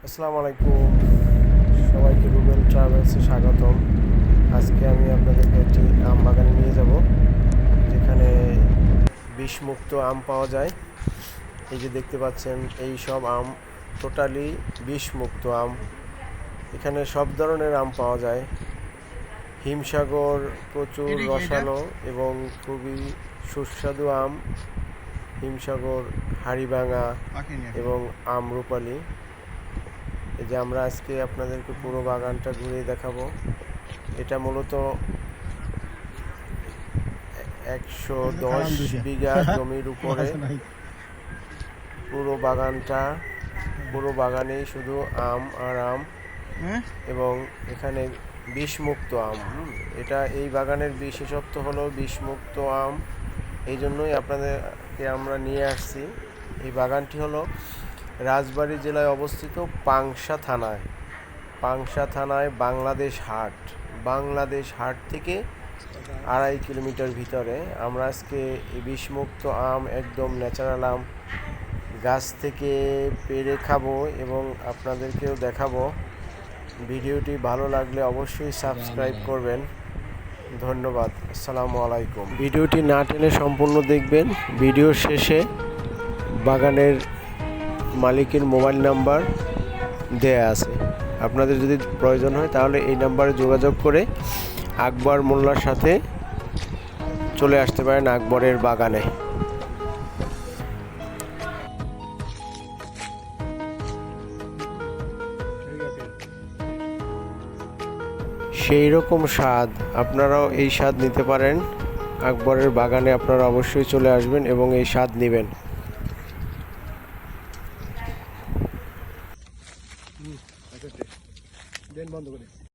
আসসালামু আলাইকুম, সবাইকে রুবেল ট্রাভেলসে স্বাগতম। আজকে আমি আপনাদেরকে একটি আম বাগানে নিয়ে যাব, যেখানে বিষমুক্ত আম পাওয়া যায়। এই যে দেখতে পাচ্ছেন, এই সব আম টোটালি বিষমুক্ত আম। এখানে সব ধরনের আম পাওয়া যায়। হিমসাগর প্রচুর রসালো এবং খুবই সুস্বাদু আম, হিমসাগর, হাড়িভাঙা এবং আমরুপালি। এই যে আমরা আজকে আপনাদেরকে পুরো বাগানটা ঘুরিয়ে দেখাবো। এটা মূলত 110 বিঘা জমির উপরে পুরো বাগানেই শুধু আম আর আম, এবং এখানে বিষমুক্ত আম। এই বাগানের বিশেষত্ব হলো বিষমুক্ত আম। এই জন্যই আপনাদেরকে আমরা নিয়ে আসছি। এই বাগানটি হলো রাজবাড়ী জেলায় অবস্থিত, পাংশা থানায় বাংলাদেশ হাট থেকে 2.5 কিলোমিটার ভিতরে। আমরা আজকে এই বিষমুক্ত আম, একদম ন্যাচারাল আম, গাছ থেকে পেড়ে খাবো এবং আপনাদেরকেও দেখাবো। ভিডিওটি ভালো লাগলে অবশ্যই সাবস্ক্রাইব করবেন। ধন্যবাদ। আসসালামু আলাইকুম। ভিডিওটি না টেনে সম্পূর্ণ দেখবেন। ভিডিওর শেষে বাগানের মালিকের মোবাইল নাম্বার দেয়া আছে। আপনাদের যদি প্রয়োজন হয় তাহলে এই নাম্বারে যোগাযোগ করে আকবর মোল্লার সাথে চলে আসতে পারেন আকবরের বাগানে। সেই রকম স্বাদ, আপনারাও এই স্বাদ নিতে পারেন। আকবরের বাগানে আপনারা অবশ্যই চলে আসবেন এবং এই স্বাদ নেবেন। বন্ধ করে